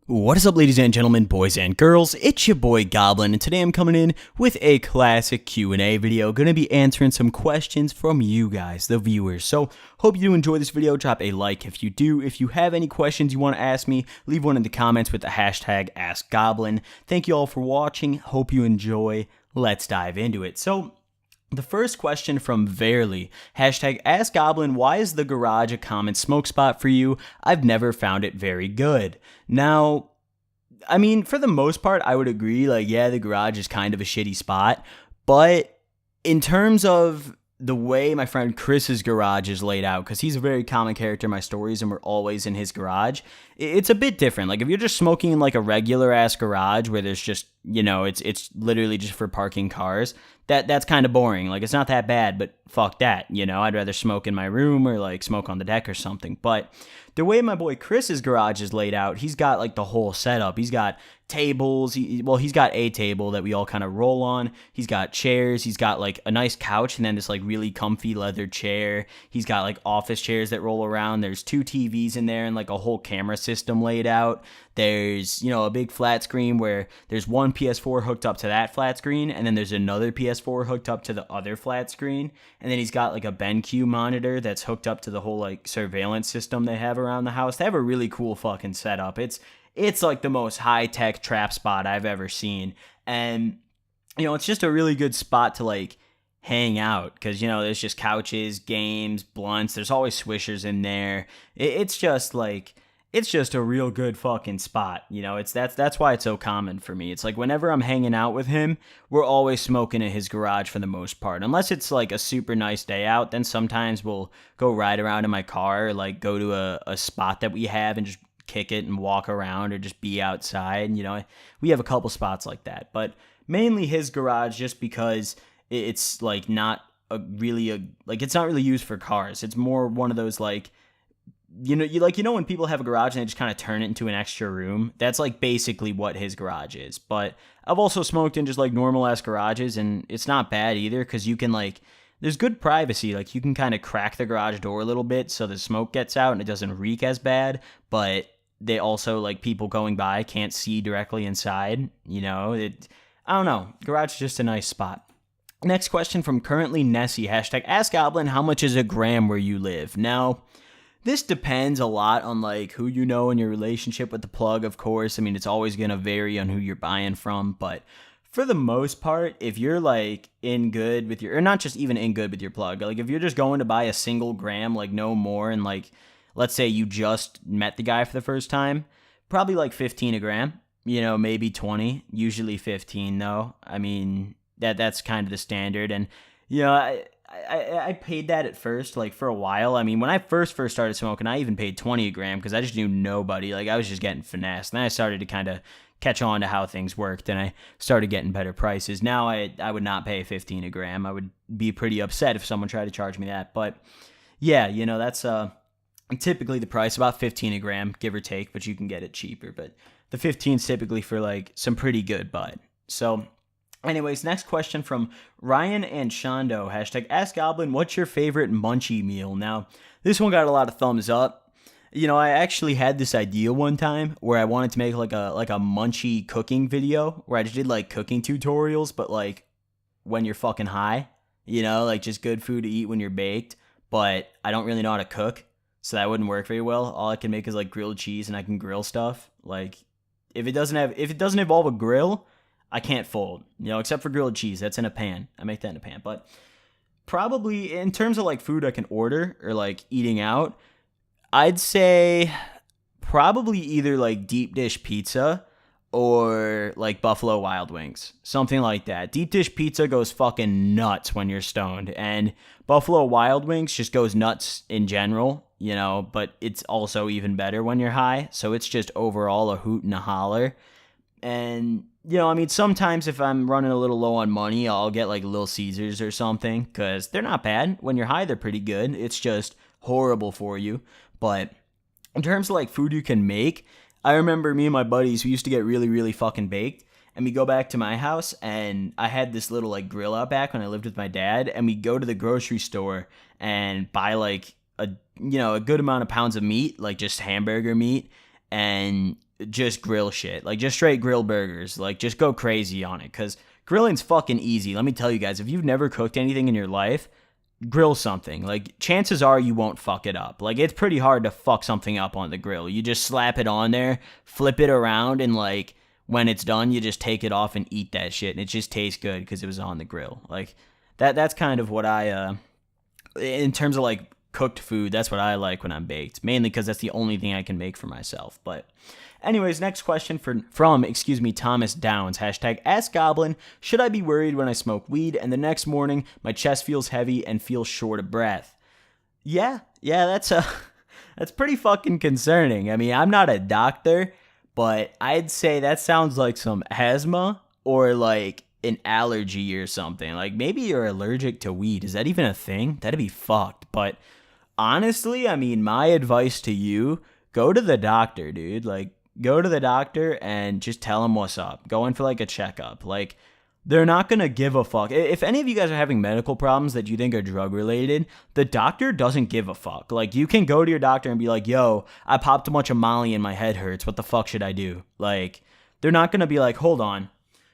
What is up, ladies and gentlemen, boys and girls? It's your boy Goblin, and today I'm coming in with a classic Q&A video. Going to be answering some questions from you guys, the viewers. So, hope you do enjoy this video. Drop a like if you do. If you have any questions you want to ask me, leave one in the comments with the hashtag AskGoblin. Thank you all for watching. Hope you enjoy. Let's dive into it. So, the first question from Verily, hashtag AskGoblin, why is the garage a common smoke spot for you? I've never found it very good. Now, I mean, for the most part, I would agree, like, yeah, the garage is kind of a shitty spot, but in terms of the way my friend Chris's garage is laid out, because he's a very common character in my stories and we're always in his garage, it's a bit different. Like, if you're just smoking in like a regular ass garage where there's just, you know, it's literally just for parking cars, that's kind of boring. Like, it's not that bad, but fuck that, you know. I'd rather smoke in my room or like smoke on the deck or something. But the way my boy Chris's garage is laid out, he's got like the whole setup. He's got tables. He's got a table that we all kind of roll on. He's got chairs. He's got like a nice couch and then this like really comfy leather chair. He's got like office chairs that roll around. There's 2 TVs in there and like a whole camera system laid out. There's, you know, a big flat screen where there's one PS4 hooked up to that flat screen, and then there's another PS4 hooked up to the other flat screen, and then he's got like a BenQ monitor that's hooked up to the whole like surveillance system they have around the house. They have a really cool fucking setup. It's like the most high-tech trap spot I've ever seen, and you know, it's just a really good spot to like hang out because, you know, there's just couches, games, blunts. There's always swishers in there. It's just like, it's just a real good fucking spot. You know, that's why it's so common for me. It's like whenever I'm hanging out with him, we're always smoking in his garage for the most part. Unless it's like a super nice day out, then sometimes we'll go ride around in my car or like go to a spot that we have and just kick it and walk around or just be outside. You know, we have a couple spots like that, but mainly his garage just because it's like not it's not really used for cars. It's more one of those like, you know when people have a garage and they just kind of turn it into an extra room? That's like basically what his garage is. But I've also smoked in just like normal ass garages, and it's not bad either because you can like, there's good privacy. Like, you can kind of crack the garage door a little bit so the smoke gets out and it doesn't reek as bad, but they also, like, people going by can't see directly inside. You know, I don't know. Garage is just a nice spot. Next question from Currently Nessie, hashtag AskGoblin, how much is a gram where you live? Now, this depends a lot on like who you know and your relationship with the plug, of course. I mean, it's always going to vary on who you're buying from, but for the most part, if you're like in good with your, or not just even in good with your plug, like if you're just going to buy a single gram, like no more, and like, let's say you just met the guy for the first time, probably like 15 a gram, you know, maybe 20, usually 15 though. I mean, that's kind of the standard. And, you know, I paid that at first, like for a while. I mean, when I first started smoking, I even paid 20 a gram because I just knew nobody. Like, I was just getting finessed. And then I started to kind of catch on to how things worked, and I started getting better prices. Now I would not pay 15 a gram. I would be pretty upset if someone tried to charge me that. But yeah, you know, that's typically the price, about 15 a gram, give or take, but you can get it cheaper. But the 15 is typically for like some pretty good bud. So anyways, next question from Ryan and Shondo, hashtag AskGoblin, what's your favorite munchie meal? Now, this one got a lot of thumbs up. You know, I actually had this idea one time where I wanted to make like a munchie cooking video where I just did like cooking tutorials, but like when you're fucking high, you know, like just good food to eat when you're baked, but I don't really know how to cook, so that wouldn't work very well. All I can make is like grilled cheese, and I can grill stuff. Like, if it doesn't involve a grill, I can't fold, you know, except for grilled cheese. That's in a pan. I make that in a pan. But probably in terms of like food I can order or like eating out, I'd say probably either like deep dish pizza or like Buffalo Wild Wings. Something like that. Deep dish pizza goes fucking nuts when you're stoned, and Buffalo Wild Wings just goes nuts in general, you know, but it's also even better when you're high. So it's just overall a hoot and a holler. And, you know, I mean, sometimes if I'm running a little low on money, I'll get like Little Caesars or something, because they're not bad. When you're high, they're pretty good. It's just horrible for you. But in terms of like food you can make, I remember me and my buddies, we used to get really, really fucking baked. And we go back to my house, and I had this little like grill out back when I lived with my dad. And we go to the grocery store and buy like a good amount of pounds of meat, like just hamburger meat. And just grill shit. Like, just straight grill burgers. Like, just go crazy on it. Because grilling's fucking easy. Let me tell you guys, if you've never cooked anything in your life, grill something. Like, chances are you won't fuck it up. Like, it's pretty hard to fuck something up on the grill. You just slap it on there, flip it around, and, like, when it's done, you just take it off and eat that shit. And it just tastes good because it was on the grill. Like, that's kind of what I, in terms of, like, cooked food, that's what I like when I'm baked. Mainly because that's the only thing I can make for myself. But anyways, next question from Thomas Downs. Hashtag Ask Goblin. Should I be worried when I smoke weed and the next morning my chest feels heavy and feels short of breath? Yeah, that's pretty fucking concerning. I mean, I'm not a doctor, but I'd say that sounds like some asthma or like an allergy or something. Like, maybe you're allergic to weed. Is that even a thing? That'd be fucked. But honestly, I mean, my advice to you, go to the doctor, dude. Like, go to the doctor and just tell him what's up. Go in for like a checkup. Like, they're not going to give a fuck. If any of you guys are having medical problems that you think are drug related, the doctor doesn't give a fuck. Like, you can go to your doctor and be like, yo, I popped a bunch of Molly and my head hurts. What the fuck should I do? Like, they're not going to be like, hold on.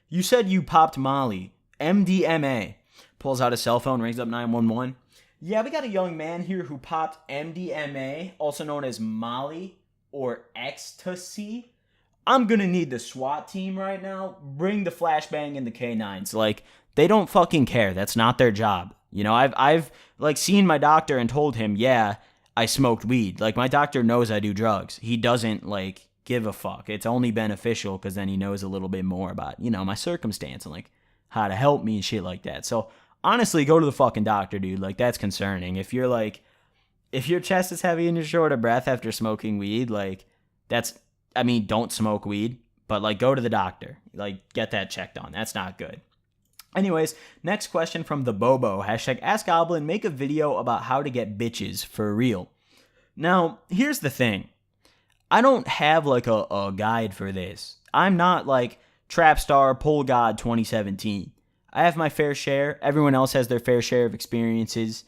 You said you popped Molly. MDMA. Pulls out a cell phone, rings up 911. Yeah, we got a young man here who popped MDMA, also known as Molly or ecstasy. I'm going to need the SWAT team right now. Bring the flashbang and the K9s. Like, they don't fucking care. That's not their job. You know, I've like seen my doctor and told him, yeah, I smoked weed. Like, my doctor knows I do drugs. He doesn't like give a fuck. It's only beneficial because then he knows a little bit more about, you know, my circumstance and like how to help me and shit like that. So honestly, go to the fucking doctor, dude. Like, that's concerning. If you're like, if your chest is heavy and you're short of breath after smoking weed, like, that's, I mean, don't smoke weed, but like, go to the doctor. Like, get that checked on. That's not good. Anyways, next question from the Bobo. Hashtag Ask Goblin. Make a video about how to get bitches for real. Now, here's the thing. I don't have like a guide for this. I'm not like Trapstar Pole God 2017. I have my fair share. Everyone else has their fair share of experiences.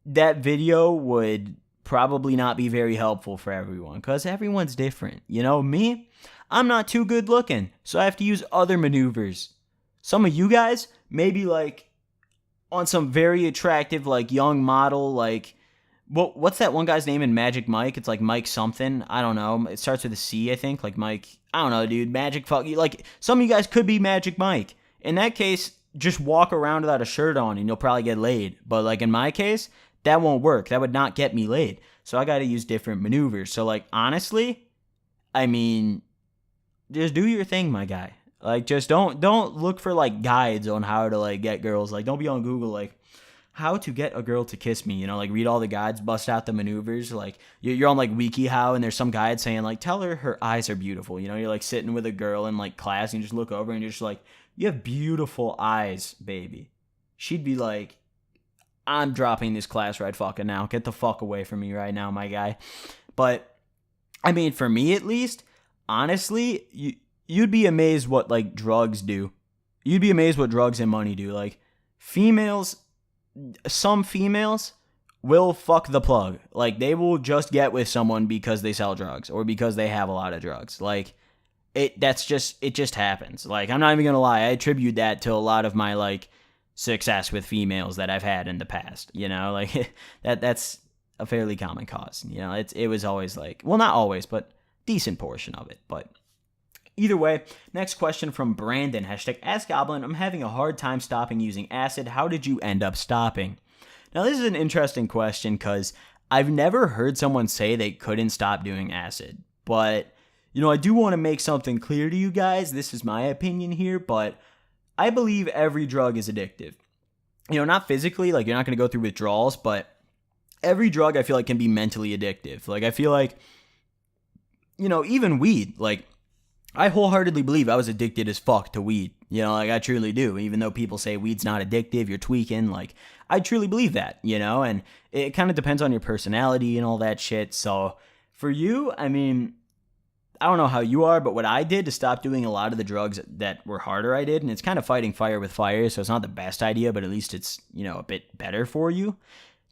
That video would probably not be very helpful for everyone because everyone's different. You know, me, I'm not too good looking, so I have to use other maneuvers. Some of you guys, maybe like on some very attractive, like young model, like, what's that one guy's name in Magic Mike? It's like Mike something. I don't know. It starts with a C, I think. Like Mike, I don't know, dude. Magic fuck. Like, some of you guys could be Magic Mike. In that case, just walk around without a shirt on and you'll probably get laid. But like in my case, that won't work. That would not get me laid. So I got to use different maneuvers. So like, honestly, I mean, just do your thing, my guy. Like, just don't look for like guides on how to like get girls. Like, don't be on Google like how to get a girl to kiss me. You know, like read all the guides, bust out the maneuvers. Like you're on like WikiHow and there's some guide saying like tell her eyes are beautiful. You know, you're like sitting with a girl in like class and you just look over and you're just like, you have beautiful eyes, baby. She'd be like, I'm dropping this class right fucking now. Get the fuck away from me right now, my guy. But I mean, for me at least, honestly, you'd be amazed what like drugs do. You'd be amazed what drugs and money do. Like some females will fuck the plug. Like, they will just get with someone because they sell drugs or because they have a lot of drugs. Like, it just happens. Like, I'm not even gonna lie, I attribute that to a lot of my like success with females that I've had in the past. You know, like that's a fairly common cause. You know, it was always like, well, not always, but decent portion of it. But either way, next question from Brandon. Hashtag Ask Goblin. I'm having a hard time stopping using acid. How did you end up stopping? Now, this is an interesting question because I've never heard someone say they couldn't stop doing acid. But, you know, I do want to make something clear to you guys. This is my opinion here, but I believe every drug is addictive. You know, not physically, like you're not going to go through withdrawals, but every drug I feel like can be mentally addictive. Like, I feel like, you know, even weed, like, I wholeheartedly believe I was addicted as fuck to weed. You know, like, I truly do. Even though people say weed's not addictive, you're tweaking, like, I truly believe that, you know, and it kind of depends on your personality and all that shit. So for you, I mean, I don't know how you are, but what I did to stop doing a lot of the drugs that were harder, I did, and it's kind of fighting fire with fire, so it's not the best idea, but at least it's, you know, a bit better for you.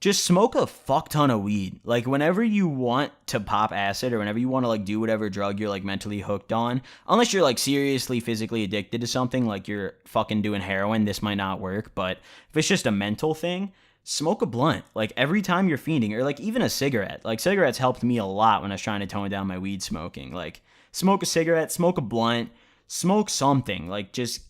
just smoke a fuck ton of weed. Like, whenever you want to pop acid or whenever you want to, like, do whatever drug you're, like, mentally hooked on, unless you're, like, seriously physically addicted to something, like you're fucking doing heroin, this might not work. But if it's just a mental thing, smoke a blunt. Like, every time you're fiending, or, like, even a cigarette. Like, cigarettes helped me a lot when I was trying to tone down my weed smoking. Like, smoke a cigarette, smoke a blunt, smoke something. Like, just,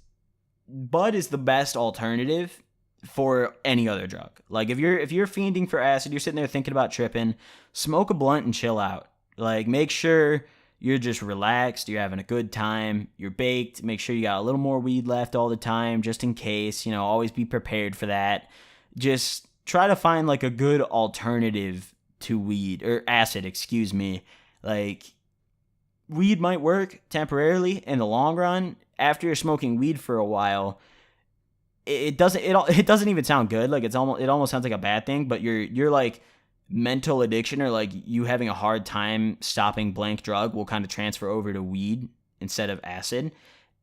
bud is the best alternative for any other drug. Like, if you're fiending for acid, you're sitting there thinking about tripping, smoke a blunt and chill out. Like, make sure you're just relaxed, you're having a good time, you're baked, make sure you got a little more weed left all the time, just in case, always be prepared for that. Just try to find, like, a good alternative to weed, or acid, excuse me. Like, weed might work temporarily. In the long run, after you're smoking weed for a while, it doesn't even sound good. Like, it almost sounds like a bad thing, but your like mental addiction, or like you having a hard time stopping blank drug, will kind of transfer over to weed instead of acid.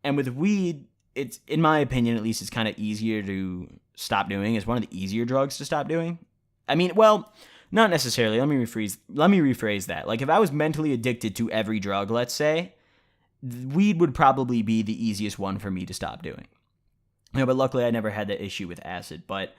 And with weed, it's, in my opinion at least, it's kind of easier to stop doing. It's one of the easier drugs to stop doing. I mean, well, not necessarily. Let me rephrase that. Like, if I was mentally addicted to every drug, let's say, weed would probably be the easiest one for me to stop doing. But luckily I never had that issue with acid. But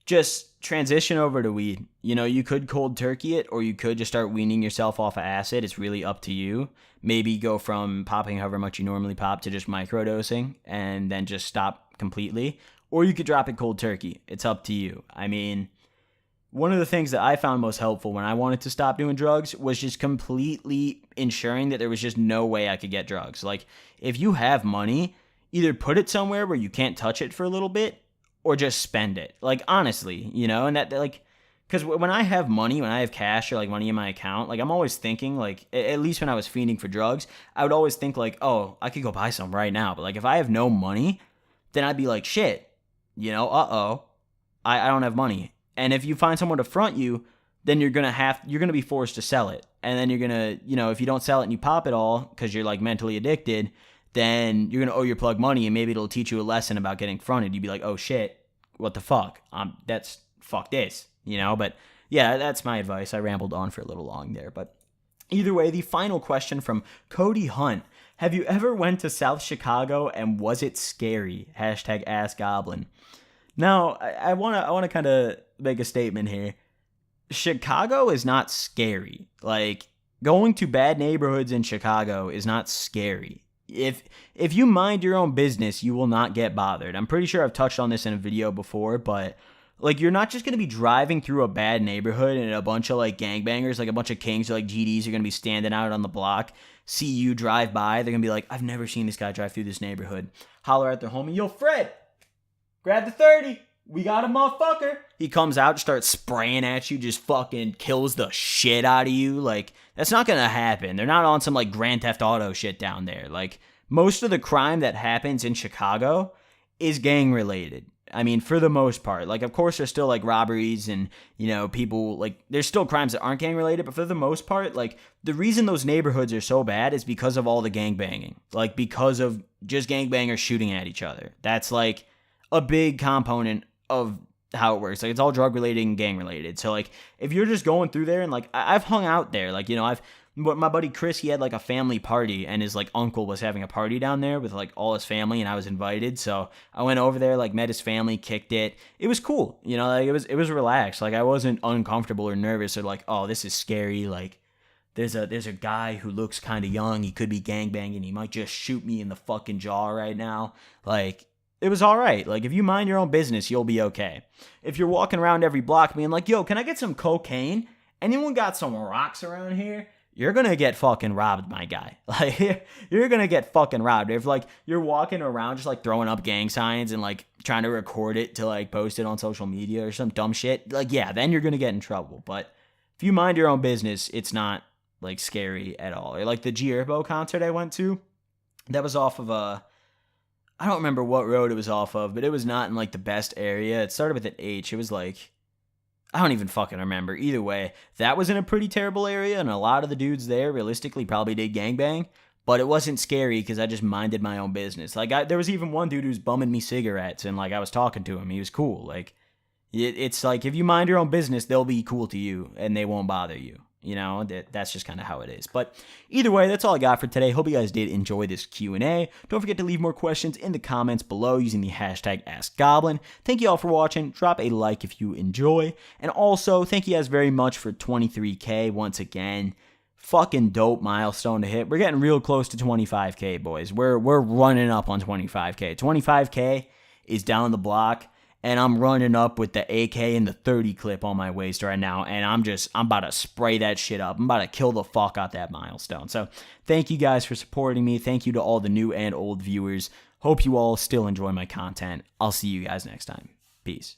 just transition over to weed. You could cold turkey it, or you could just start weaning yourself off of acid. It's really up to you. Maybe go from popping however much you normally pop to just microdosing and then just stop completely. Or you could drop it cold turkey. It's up to you. I mean, one of the things that I found most helpful when I wanted to stop doing drugs was just completely ensuring that there was just no way I could get drugs. Like, if you have money, either put it somewhere where you can't touch it for a little bit, or just spend it. Like, honestly, and that, like, because when I have money, when I have cash or, like, money in my account, like, I'm always thinking, like, at least when I was fiending for drugs, I would always think, like, oh, I could go buy some right now. But, like, if I have no money, then I'd be like, shit, I don't have money. And if you find someone to front you, then you're gonna be forced to sell it. And then you're gonna, if you don't sell it and you pop it all because you're, like, mentally addicted, then you're going to owe your plug money, and maybe it'll teach you a lesson about getting fronted. You'd be like, oh shit, what the fuck? Fuck this, But yeah, that's my advice. I rambled on for a little long there. But either way, the final question from Cody Hunt. Have you ever went to South Chicago, and was it scary? #AskGoblin. Now, I want to kind of make a statement here. Chicago is not scary. Like, going to bad neighborhoods in Chicago is not scary. If you mind your own business, you will not get bothered. I'm pretty sure I've touched on this in a video before, but, like, you're not just going to be driving through a bad neighborhood and a bunch of, like, gangbangers, like a bunch of kings or, like, GDs are going to be standing out on the block, see you drive by. They're going to be like, I've never seen this guy drive through this neighborhood. Holler at their homie, yo, Fred, grab the 30. We got a motherfucker. He comes out, starts spraying at you, just fucking kills the shit out of you. Like, that's not gonna happen. They're not on some, like, Grand Theft Auto shit down there. Like, most of the crime that happens in Chicago is gang related. I mean, for the most part. Like, of course, there's still, like, robberies and, people, like, there's still crimes that aren't gang related, but for the most part, like, the reason those neighborhoods are so bad is because of all the gang banging. Like, because of just gangbangers shooting at each other. That's, like, a big component of how it works. Like, it's all drug related and gang related. So, like, if you're just going through there, and, like, I've hung out there, like, my buddy Chris, he had, like, a family party, and his, like, uncle was having a party down there with, like, all his family, and I was invited. So I went over there, like, met his family, kicked it. It was cool. Like, it was relaxed. Like, I wasn't uncomfortable or nervous or like, oh, this is scary. Like, there's a guy who looks kind of young. He could be gangbanging. He might just shoot me in the fucking jaw right now. Like, it was all right. Like, if you mind your own business, you'll be okay. If you're walking around every block being like, yo, can I get some cocaine? Anyone got some rocks around here? You're going to get fucking robbed, my guy. Like, you're going to get fucking robbed. If, like, you're walking around just, like, throwing up gang signs and, like, trying to record it to, like, post it on social media or some dumb shit, like, yeah, then you're going to get in trouble. But if you mind your own business, it's not, like, scary at all. Or, like, the G Herbo concert I went to, that was off of I don't remember what road it was off of, but it was not in, like, the best area. It started with an H. It was, like, I don't even fucking remember. Either way, that was in a pretty terrible area, and a lot of the dudes there, realistically, probably did gangbang, but it wasn't scary because I just minded my own business. Like, there was even one dude who was bumming me cigarettes, and, like, I was talking to him. He was cool. Like, It's like if you mind your own business, they'll be cool to you and they won't bother you. You know, that's just kind of how it is. But either way, that's all I got for today. Hope you guys did enjoy this Q&A. Don't forget to leave more questions in the comments below using the hashtag AskGoblin. Thank you all for watching. Drop a like if you enjoy. And also, thank you guys very much for 23K once again. Fucking dope milestone to hit. We're getting real close to 25K, boys. We're running up on 25K. 25K is down the block. And I'm running up with the AK and the 30 clip on my waist right now. And I'm about to spray that shit up. I'm about to kill the fuck out that milestone. So thank you guys for supporting me. Thank you to all the new and old viewers. Hope you all still enjoy my content. I'll see you guys next time. Peace.